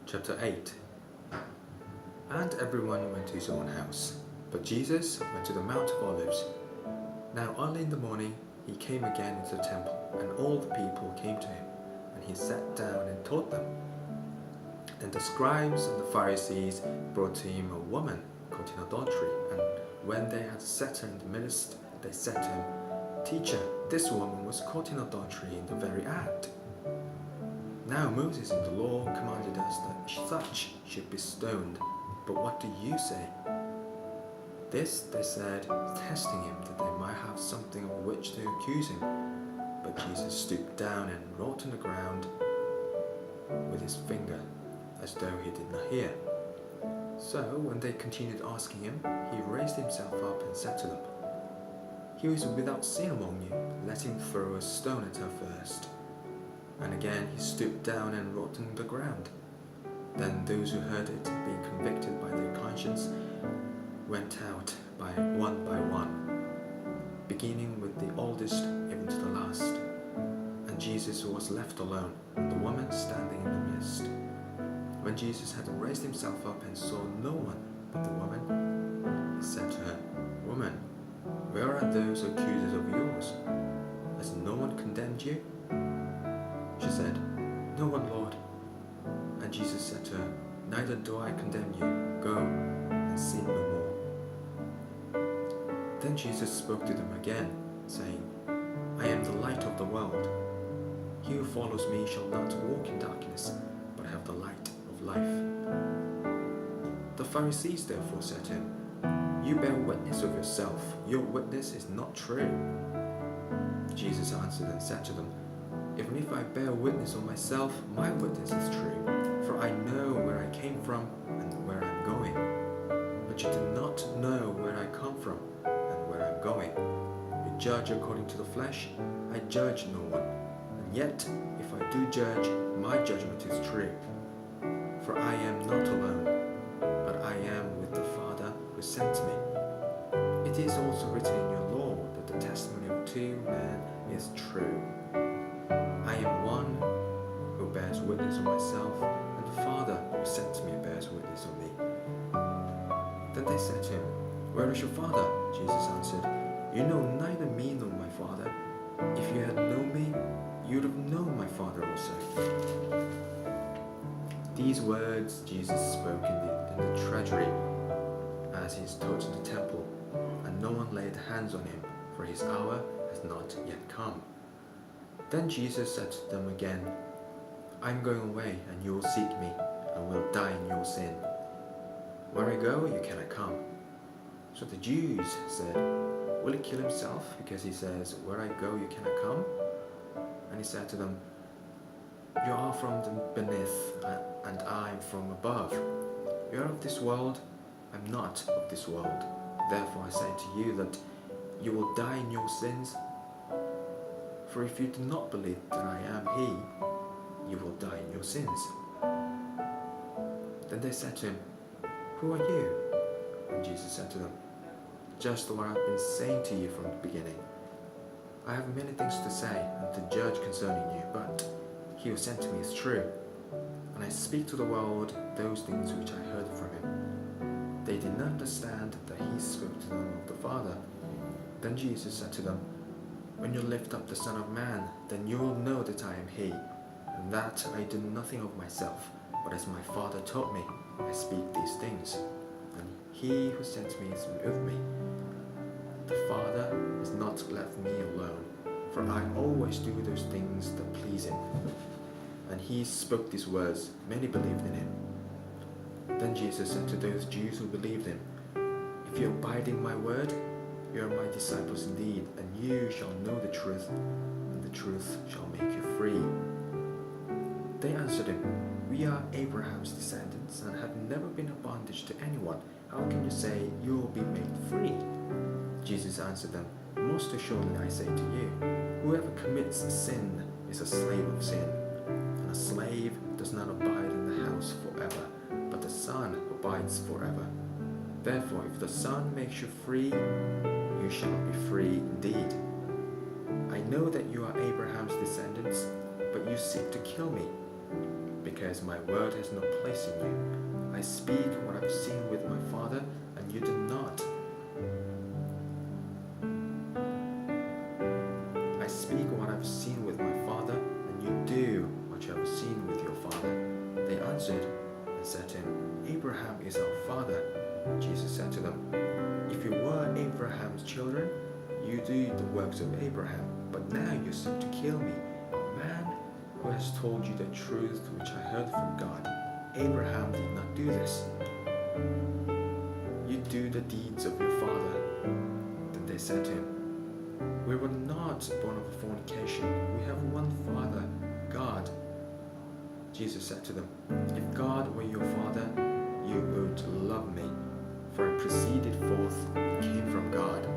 Chapter 8. And everyone went to his own house, but Jesus went to the Mount of Olives. Now early in the morning he came again into the temple, and all the people came to him, and he sat down and taught them. Then the scribes and the Pharisees brought to him a woman caught in adultery, and when they had set her in the midst, they said to him, "Teacher, this woman was caught in adultery in the very act. Now Moses in the law commanded us that such should be stoned, but what do you say?" This they said, testing him, that they might have something of which to accuse him. But Jesus stooped down and wrote on the ground with his finger, as though he did not hear. So when they continued asking him, he raised himself up and said to them, "He who is without sin among you, let him throw a stone at her first." And again he stooped down and wrote on the ground. Then those who heard it, being convicted by their conscience, went out by one, beginning with the oldest even to the last. And Jesus was left alone, and the woman standing in the midst. When Jesus had raised himself up and saw no one but the woman, he said to her, "Woman, where are those accusers of yours? Has no one condemned you?" She said, "No one, Lord." And Jesus said to her, "Neither do I condemn you. Go and sin no more." Then Jesus spoke to them again, saying, "I am the light of the world. He who follows me shall not walk in darkness, but have the light of life." The Pharisees therefore said to him, "You bear witness of yourself. Your witness is not true." Jesus answered and said to them, "Even if I bear witness of myself, my witness is true, for I know where I came from and where I am going. But you do not know where I come from and where I am going. You judge according to the flesh. I judge no one. And yet, if I do judge, my judgment is true. For I am not alone, but I am with the Father who sent me. It is also written in your law that the testimony of two men is true. I am one who bears witness of myself, and the Father who sent me bears witness of me." Then they said to him, "Where is your Father?" Jesus answered, "You know neither me nor my Father. If you had known me, you would have known my Father also." These words Jesus spoke in the treasury as he taught in the temple, and no one laid hands on him, for his hour has not yet come. Then Jesus said to them again, "I am going away, and you will seek me, and will die in your sin. Where I go, you cannot come." So the Jews said, "Will he kill himself, because he says, 'Where I go, you cannot come'?" And he said to them, "You are from beneath, and I am from above. You are of this world, I am not of this world. Therefore I say to you that you will die in your sins. For if you do not believe that I am He, you will die in your sins." Then they said to him, "Who are you?" And Jesus said to them, "Just what I have been saying to you from the beginning. I have many things to say and to judge concerning you, but He who sent me is true, and I speak to the world those things which I heard from Him." They did not understand that He spoke to them of the Father. Then Jesus said to them, "When you lift up the Son of Man, then you will know that I am He, and that I do nothing of myself, but as my Father taught me, I speak these things. And He who sent me is with me. The Father has not left me alone, for I always do those things that please Him." And He spoke these words. Many believed in Him. Then Jesus said to those Jews who believed Him, "If you abide in my word, you are my disciples indeed, and you shall know the truth, and the truth shall make you free." They answered Him, "We are Abraham's descendants and have never been in bondage to anyone. How can you say you will be made free?" Jesus answered them, "Most assuredly I say to you, whoever commits sin is a slave of sin. And a slave does not abide in the house forever, but the Son abides forever. Therefore, if the Son makes you free, you shall be free indeed. I know that you are Abraham's descendants, but you seek to kill me, because my word has no place in you. I speak what I've seen with my Father, and you do not. I speak what I've seen with my Father, and you do what you have seen with your father. They answered and said to him, Abraham is our father. Jesus said to them, if you were Abraham's children, you do the works of Abraham. But now you seek to kill me, a man who has told you the truth which I heard from God. Abraham did not do this. You do the deeds of your father. Then they said to him, we were not born of fornication. We have one Father, God. Jesus said to them, if God were your Father, you would love me, for I proceeded forth and came from God.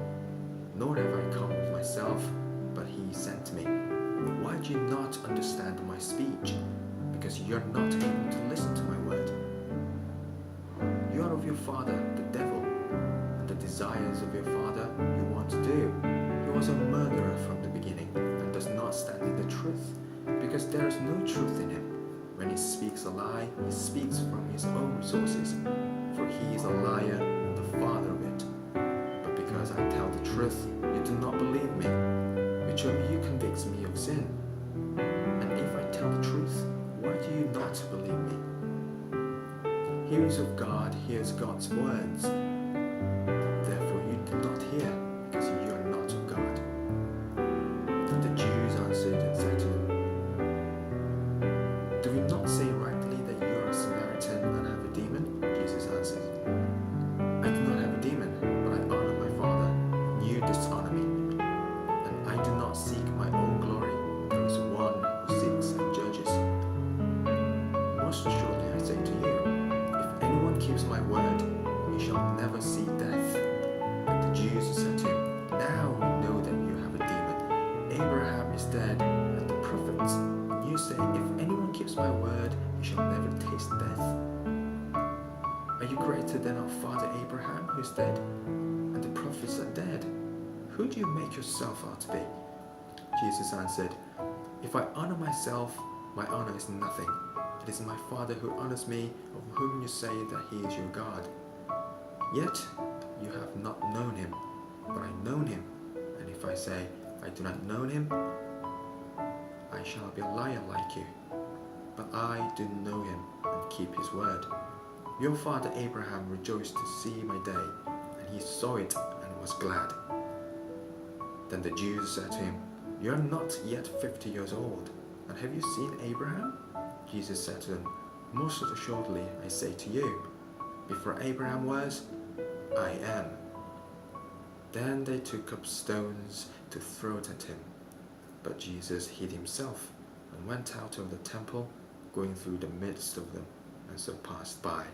Nor have I come of myself, but he sent me. Why do you not understand my speech? Because you are not able to listen to my word. You are of your father, the devil, and the desires of your father you want to do. He was a murderer from the beginning, and does not stand in the truth, because there is no truth in him. When he speaks a lie, he speaks from his own resources, for he is a liar and the father of it. But because I tell the truth, you do not believe me. Which of you convicts me of sin? And if I tell the truth, why do you not believe me? He who is of God hears God's words. Therefore you do not hear, because you are not of God. And the Jews answered and said to him, do we not say rightly that you are a Samaritan and have a demon? Jesus answered, I do not have a demon, but I honor my Father, and you dishonor me. And I do not seek my own glory. There is one who seeks and judges. Most assuredly I say to you, if anyone keeps my word, he shall never see death. But the Jews said to him, now we know that you have a demon. Abraham is dead, and the prophets. And you say, if anyone keeps my word, he shall never taste death. Are you greater than our father Abraham, who is dead, and the prophets are dead? Who do you make yourself out to be? Jesus answered, if I honor myself, my honor is nothing. It is my Father who honors me, of whom you say that he is your God. Yet you have not known him, but I know him. And if I say I do not know him, I shall be a liar like you. But I do know him and keep his word. Your father Abraham rejoiced to see my day, and he saw it and was glad. Then the Jews said to him, you are not yet 50 years old, and have you seen Abraham? Jesus said to them, most assuredly I say to you, before Abraham was, I am. Then they took up stones to throw it at him. But Jesus hid himself and went out of the temple, going through the midst of them, and so passed by.